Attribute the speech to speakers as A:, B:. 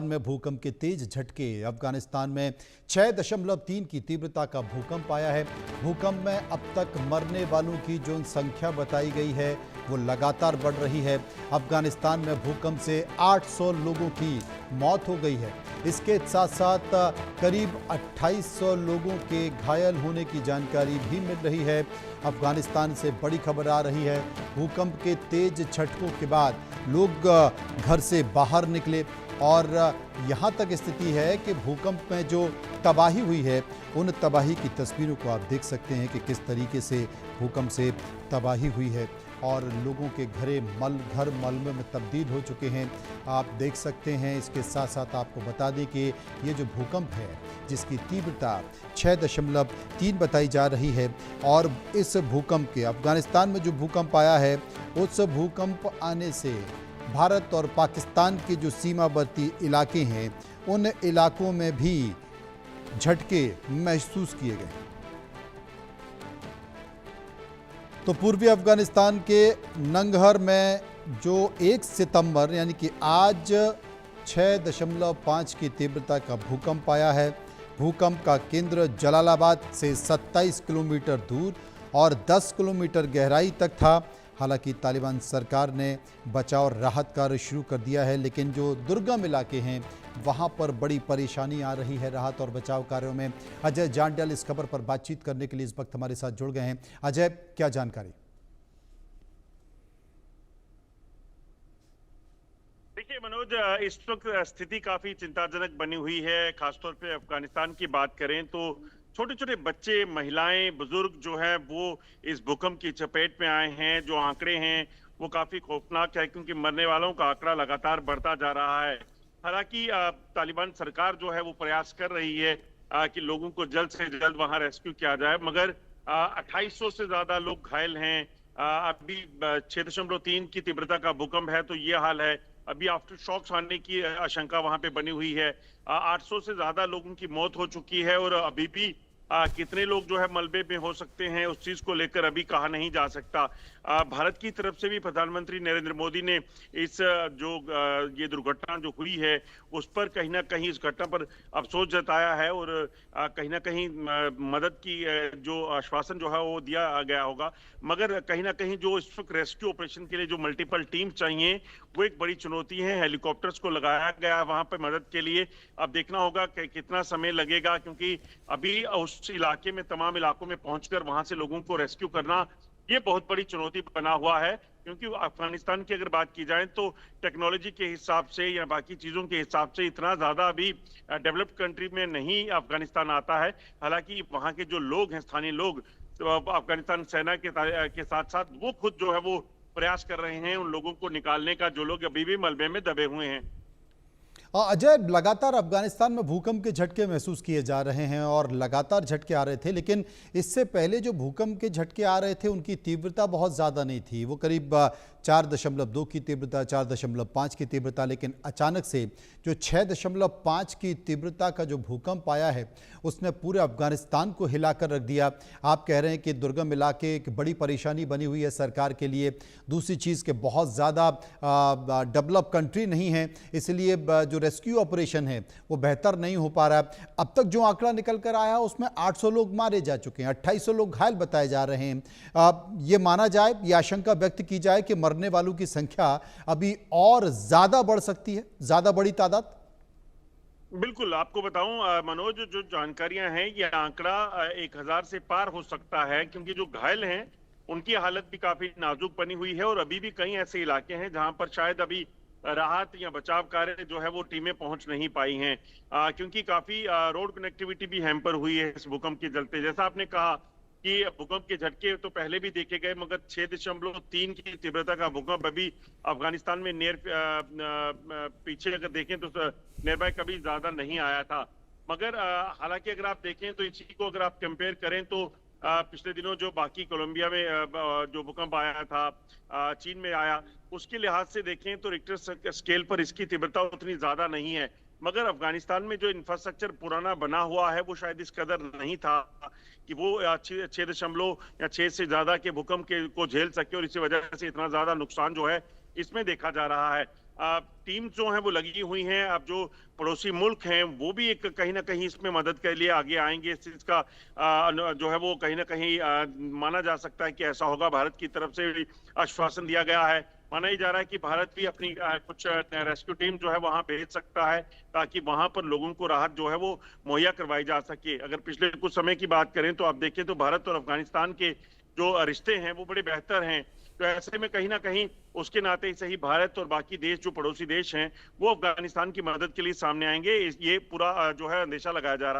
A: में भूकंप के तेज झटके। अफगानिस्तान में 6.3 की तीव्रता का भूकंप आया है। भूकंप में अब तक मरने वालों की जो संख्या बताई गई है वो लगातार बढ़ रही है। अफगानिस्तान में भूकंप से 800 लोगों की मौत हो गई है। इसके साथ साथ करीब 2800 लोगों के घायल होने की जानकारी भी मिल रही है। अफगानिस्तान से बड़ी खबर आ रही है। भूकंप के तेज झटकों के बाद लोग घर से बाहर निकले और यहाँ तक स्थिति है कि भूकंप में जो तबाही हुई है उन तबाही की तस्वीरों को आप देख सकते हैं कि किस तरीके से भूकंप से तबाही हुई है और लोगों के घर मलबे में तब्दील हो चुके हैं। आप देख सकते हैं। इसके साथ साथ आपको बता दें कि ये जो भूकंप है जिसकी तीव्रता 6.3 बताई जा रही है और इस भूकंप के अफगानिस्तान में जो भूकंप आया है उस भूकंप आने से भारत और पाकिस्तान के जो सीमावर्ती इलाके हैं उन इलाकों में भी झटके महसूस किए गए। तो पूर्वी अफगानिस्तान के नंगहर में जो 1 सितंबर यानी कि आज 6.5 की तीव्रता का भूकंप आया है। भूकंप का केंद्र जलालाबाद से 27 किलोमीटर दूर और 10 किलोमीटर गहराई तक था। हालांकि तालिबान सरकार ने बचाव और राहत कार्य शुरू कर दिया है, लेकिन जो दुर्गम इलाके हैं वहां पर बड़ी परेशानी आ रही है राहत और बचाव कार्यों में। अजय जांड्याल इस खबर पर बातचीत करने के लिए इस वक्त हमारे साथ जुड़ गए हैं। अजय, क्या जानकारी?
B: देखिए मनोज, इस वक्त स्थिति काफी चिंताजनक बनी हुई है। खासतौर पे अफगानिस्तान की बात करें तो छोटे छोटे बच्चे, महिलाएं, बुजुर्ग जो है वो इस भूकंप की चपेट में आए हैं। जो आंकड़े हैं वो काफी खौफनाक है क्योंकि मरने वालों का आंकड़ा लगातार बढ़ता जा रहा है। हालांकि तालिबान सरकार जो है वो प्रयास कर रही है कि लोगों को जल्द से जल्द वहां रेस्क्यू किया जाए, मगर 2800 से ज्यादा लोग घायल हैं। अभी 6.3 की तीव्रता का भूकंप है तो ये हाल है। अभी आफ्टर शॉक्स आने की आशंका वहां पे बनी हुई है। 800 से ज्यादा लोगों की मौत हो चुकी है और अभी भी कितने लोग जो है मलबे में हो सकते हैं उस चीज को लेकर अभी कहा नहीं जा सकता। भारत की तरफ से भी प्रधानमंत्री नरेंद्र मोदी ने इस ये दुर्घटना जो हुई है उस पर कहीं ना कहीं इस घटना पर अफसोस जताया है और कहीं ना कहीं मदद की जो आश्वासन जो है वो दिया गया होगा। मगर कहीं ना कहीं जो इस वक्त रेस्क्यू ऑपरेशन के लिए जो मल्टीपल टीम चाहिए वो एक बड़ी चुनौती है। हेलीकॉप्टर्स को लगाया गया है वहां पर मदद के लिए। अब देखना होगा कि कितना समय लगेगा, क्योंकि अभी उस इलाके में, तमाम इलाकों में पहुंचकर वहां से लोगों को रेस्क्यू करना ये बहुत बड़ी चुनौती बना हुआ है। क्योंकि अफगानिस्तान की अगर बात की जाए तो टेक्नोलॉजी के हिसाब से या बाकी चीजों के हिसाब से इतना ज्यादा अभी डेवलप्ड कंट्री में नहीं अफगानिस्तान आता है। हालांकि वहां के जो लोग हैं, स्थानीय लोग, तो अफगानिस्तान सेना के साथ साथ वो खुद जो है वो प्रयास कर रहे हैं उन लोगों को निकालने का जो लोग अभी भी मलबे में दबे हुए हैं।
A: अजय, लगातार अफगानिस्तान में भूकंप के झटके महसूस किए जा रहे हैं और लगातार झटके आ रहे थे, लेकिन इससे पहले जो भूकंप के झटके आ रहे थे उनकी तीव्रता बहुत ज़्यादा नहीं थी। वो करीब 4.2 की तीव्रता, 4.5 की तीव्रता, लेकिन अचानक से जो 6.5 की तीव्रता का जो भूकंप आया है उसने पूरे अफगानिस्तान को हिलाकर रख दिया। आप कह रहे हैं कि दुर्गम इलाके एक बड़ी परेशानी बनी हुई है सरकार के लिए। दूसरी चीज़ के बहुत ज़्यादा डेवलप कंट्री नहीं है, इसलिए जो रेस्क्यू ऑपरेशन है वो बेहतर नहीं हो पा रहा है। अब तक जो आंकड़ा निकल कर आया उसमें 800 लोग मारे जा चुके हैं, 2800 लोग घायल बताए जा रहे हैं। ये माना जाए, ये आशंका व्यक्त की जाए कि मरने वालों की संख्या अभी और ज्यादा बढ़ सकती है, ज्यादा बड़ी तादाद।
B: बिल्कुल, आपको बताऊं मनोज, जो जानकारियां हैं ये आंकड़ा 1000 से पार हो सकता है, क्योंकि जो घायल हैं उनकी हालत भी काफी नाजुक बनी हुई है और अभी भी कई ऐसे इलाके हैं जहां पर शायद अभी राहत या बचाव कार्य जो है वो टीमें पहुंच नहीं पाई हैं, क्योंकि काफी रोड कनेक्टिविटी भी हैम्पर हुई है इस भूकंप के चलते। जैसा आपने कहा कि भूकंप के झटके तो पहले भी देखे गए, मगर 6.3 की तीव्रता का भूकंप अभी अफगानिस्तान में पीछे अगर देखें तो नियर बाय कभी ज्यादा नहीं आया था। मगर हालांकि अगर आप देखें तो इसी को अगर आप कंपेयर करें तो पिछले दिनों जो बाकी कोलंबिया में जो भूकंप आया था, चीन में आया, उसके लिहाज से देखें तो रिक्टर स्केल पर इसकी तीव्रता उतनी ज्यादा नहीं है। मगर अफगानिस्तान में जो इंफ्रास्ट्रक्चर पुराना बना हुआ है वो शायद इस कदर नहीं था कि वो 6 से ज्यादा के भूकंप को झेल सके और इसी वजह से इतना ज्यादा नुकसान जो है इसमें देखा जा रहा है। टीम जो है वो लगी हुई हैं। अब जो पड़ोसी मुल्क हैं वो भी एक कहीं ना कहीं इसमें मदद के लिए आगे आएंगे। इस चीज का जो है वो कहीं ना कहीं माना जा सकता है कि ऐसा होगा। भारत की तरफ से भी आश्वासन दिया गया है। माना ही जा रहा है कि भारत भी अपनी कुछ रेस्क्यू टीम जो है वहां भेज सकता है, ताकि वहां पर लोगों को राहत जो है वो मुहैया करवाई जा सके। अगर पिछले कुछ समय की बात करें तो आप देखें तो भारत और अफगानिस्तान के जो रिश्ते हैं वो बड़े बेहतर हैं। तो ऐसे में कहीं ना कहीं उसके नाते ही सही भारत और बाकी देश जो पड़ोसी देश हैं वो अफगानिस्तान की मदद के लिए सामने आएंगे। ये पूरा जो है अंदेशा लगाया जा रहा है।